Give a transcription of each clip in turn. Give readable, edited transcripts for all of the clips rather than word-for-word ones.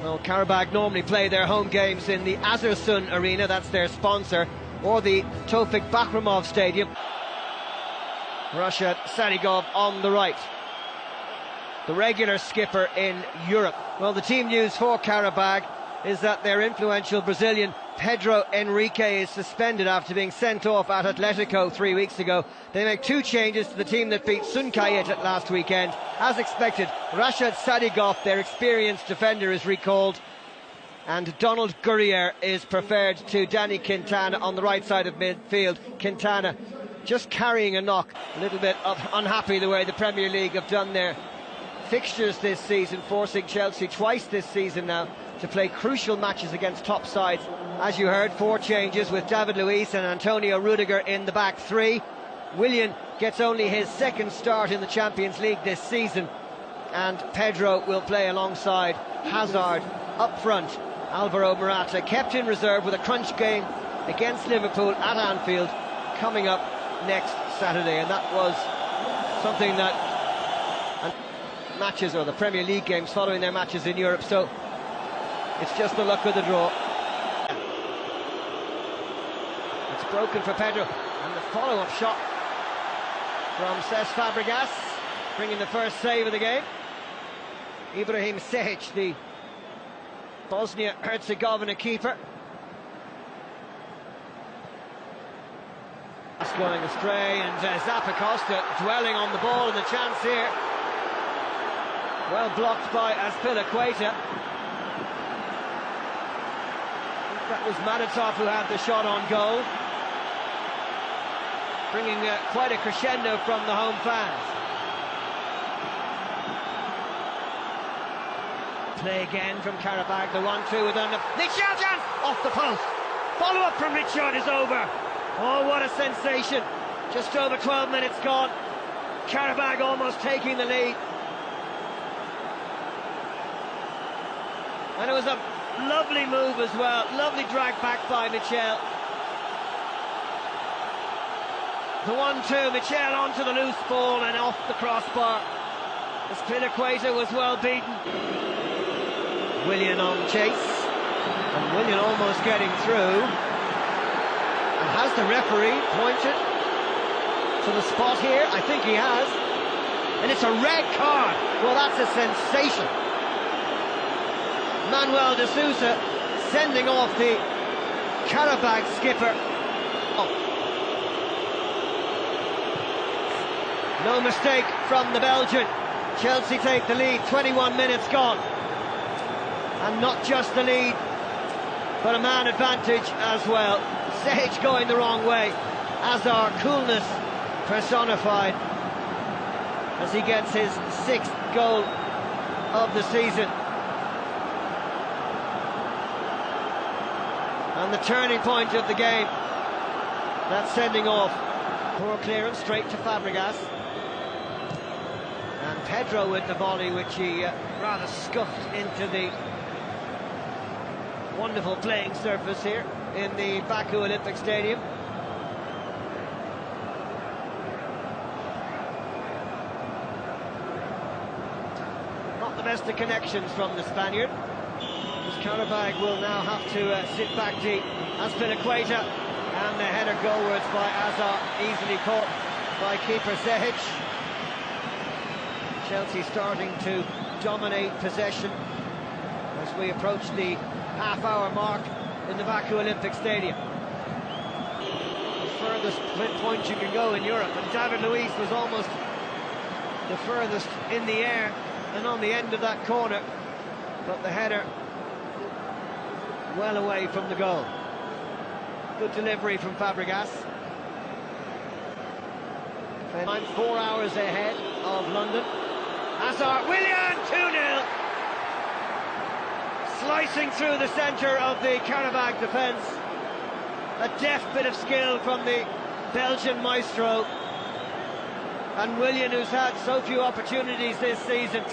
Well, Qarabag normally play their home games in the Azersun Arena, that's their sponsor, or the Tofik Bakramov Stadium. Rashad Sadigov on the right, the regular skipper in Europe. Well, the team news for Qarabag is that their influential Brazilian Pedro Henrique is suspended after being sent off at Atletico 3 weeks ago. They make two changes to the team that beat Sunkayet last weekend. As expected, Rashad Sadigov, their experienced defender, is recalled, and Donald Gurrier is preferred to Danny Quintana on the right side of midfield. Quintana just carrying a knock, a little bit unhappy the way the Premier League have done their fixtures this season, forcing Chelsea twice this season now to play crucial matches against top sides. As you heard, 4 changes with David Luiz and Antonio Rudiger in the back 3. Willian gets only his second start in the Champions League this season, and Pedro will play alongside Hazard up front. Alvaro Morata kept in reserve with a crunch game against Liverpool at Anfield coming up next Saturday, and that was something that matches, or the Premier League games following their matches in Europe, so it's just the luck of the draw. It's broken for Pedro, and the follow-up shot from Cesc Fabregas, bringing the first save of the game. Ibrahim Sehic, the Bosnia-Herzegovina keeper. That's going astray, and Zappacosta dwelling on the ball, and the chance here. Well blocked by Azpilicueta. That was Manatov who had the shot on goal, bringing quite a crescendo from the home fans. Play again from Qarabag, the 1-2 with Richard off the post. Follow-up from Richard is over. Oh, what a sensation. Just over 12 minutes gone. Qarabag almost taking the lead. And it was a lovely move as well, lovely drag back by Michel. The 1-2, Michel onto the loose ball and off the crossbar. Azpilicueta was well beaten. Willian on chase, and Willian almost getting through. And has the referee pointed to the spot here? I think he has. And it's a red card. Well, that's a sensation. Manuel de Sousa sending off the Qarabag skipper. Oh. No mistake from the Belgian. Chelsea take the lead, 21 minutes gone. And not just the lead, but a man advantage as well. Sehic going the wrong way. Azar, coolness personified, as he gets his 6th goal of the season. And the turning point of the game, that sending off. Poor clearance straight to Fabregas. And Pedro with the volley, which he rather scuffed into the wonderful playing surface here in the Baku Olympic Stadium. Not the best of connections from the Spaniard. Qarabag will now have to sit back deep. Azpilicueta, and the header goalwards by Azar, easily caught by keeper Sehic. Chelsea starting to dominate possession as we approach the half-hour mark in the Baku Olympic Stadium. The furthest point you can go in Europe, and David Luiz was almost the furthest in the air and on the end of that corner, but the header well away from the goal. Good delivery from Fabregas. I'm 4 hours ahead of London. Hazard, Willian, 2-0. Slicing through the centre of the Qarabag defence. A deft bit of skill from the Belgian maestro. And Willian, who's had so few opportunities this season,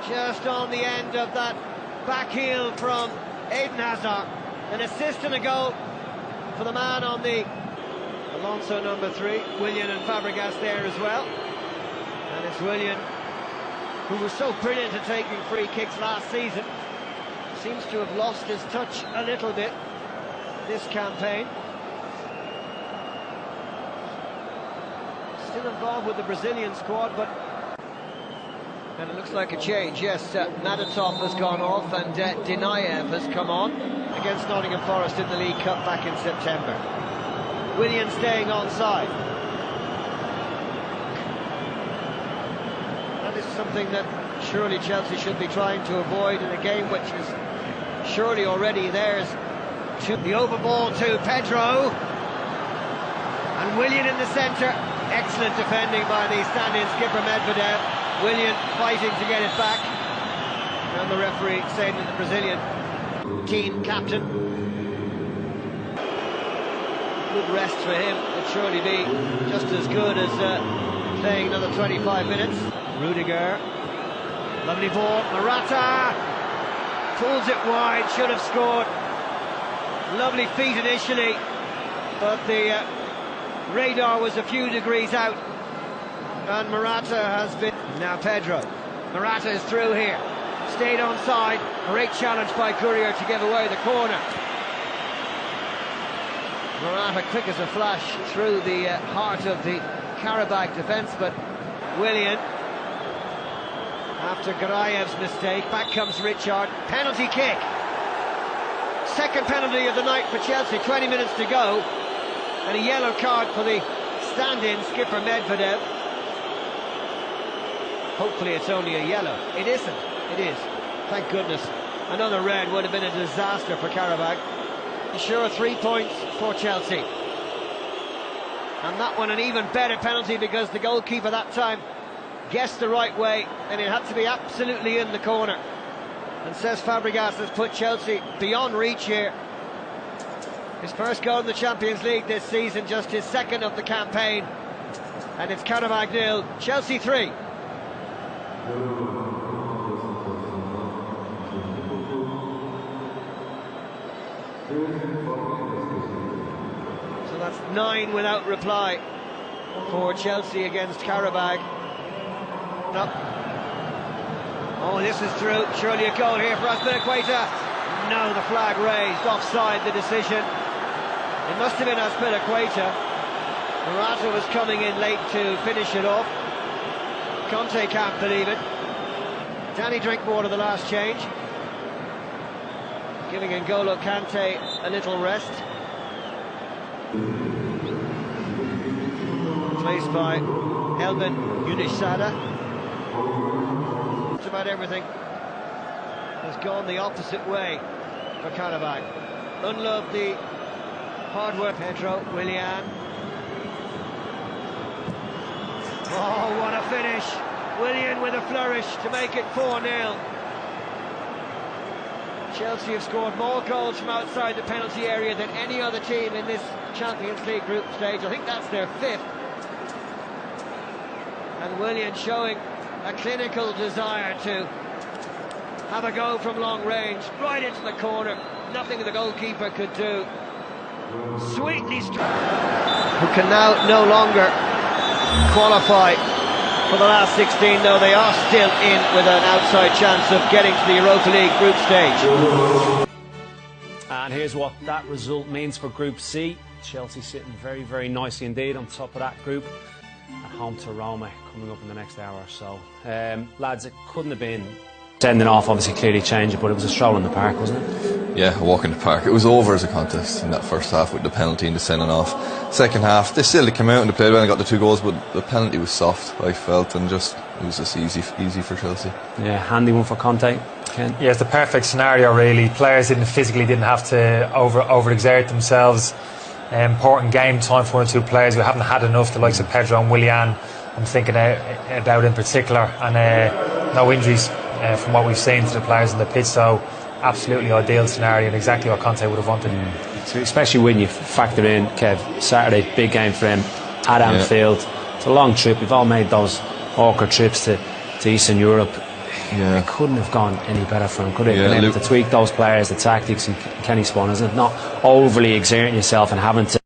just on the end of that back heel from Eden Hazard. An assist and a goal for the man on the Alonso number 3. Willian and Fabregas there as well. And it's Willian who was so brilliant at taking free kicks last season, seems to have lost his touch a little bit this campaign. Still involved with the Brazilian squad, but... And it looks like a change, yes. Madatov has gone off and Dinayev has come on against Nottingham Forest in the League Cup back in September. Willian staying onside. That is something that surely Chelsea should be trying to avoid in a game which is surely already theirs. The over ball to Pedro. And Willian in the centre. Excellent defending by the stand-in skipper Medvedev. Willian fighting to get it back. And the referee saying that the Brazilian team captain. Good rest for him. Would surely be just as good as playing another 25 minutes. Rudiger. Lovely ball. Morata pulls it wide. Should have scored. Lovely feet initially, but the radar was a few degrees out, and Morata has been... Now Pedro. Morata is through here. Stayed onside. Great challenge by Courier to give away the corner. Morata quick as a flash through the heart of the Qarabag defence, but Willian, after Garayev's mistake, back comes Richard. Penalty kick. Second penalty of the night for Chelsea, 20 minutes to go, and a yellow card for the stand-in skipper Medvedev. Hopefully it's only a yellow. It isn't. It is. Thank goodness. Another red would have been a disaster for Qarabag. Sure, 3 points for Chelsea. And that one an even better penalty because the goalkeeper that time guessed the right way, and it had to be absolutely in the corner. And Cesc Fabregas has put Chelsea beyond reach here. His first goal in the Champions League this season, just his second of the campaign. And it's Qarabag 0, Chelsea 3. So that's 9 without reply for Chelsea against Qarabag. No. Oh, this is through. Surely a goal here for Azpilicueta. No, the flag raised. Offside, the decision. It must have been Azpilicueta. Morata was coming in late to finish it off. Conte can't believe it. Danny Drinkwater, the last change. Giving N'Golo Kante a little rest. Placed by Elvin Yunisada. About everything has gone the opposite way for Qarabag. Unloved the hard work. Pedro, Willian. Oh, what a finish! Willian with a flourish to make it 4-0. Chelsea have scored more goals from outside the penalty area than any other team in this Champions League group stage. I think that's their 5th. And Willian showing a clinical desire to have a go from long range, right into the corner. Nothing the goalkeeper could do. Sweetly struck. Who can now no longer qualify for the last 16, though they are still in with an outside chance of getting to the Europa League group stage. And here's what that result means for Group C. Chelsea sitting very, very nicely indeed on top of that group, at home to Roma coming up in the next hour or so. Lads, it couldn't have been sending off, obviously clearly changed it, but it was a stroll in the park, wasn't it? Yeah, a walk in the park. It was over as a contest in that first half with the penalty and the sending off. Second half, they came out and they played well and got the 2 goals, but the penalty was soft, I felt, and it was just easy for Chelsea. Yeah, handy one for Conte. Ken? Yeah, it's the perfect scenario really. Players physically didn't have to overexert themselves. Important game time for 1 or 2 players. We haven't had enough, the likes of Pedro and Willian, I'm thinking about in particular, and no injuries from what we've seen to the players in the pitch, so absolutely ideal scenario and exactly what Conte would have wanted. So especially when you factor in, Kev, Saturday, big game for him at Anfield. It's a long trip. We've all made those awkward trips to Eastern Europe. Yeah. It couldn't have gone any better for him, could it? Yeah, been able to tweak those players, the tactics, and Kenny Spon, isn't it? Not overly exerting yourself and having to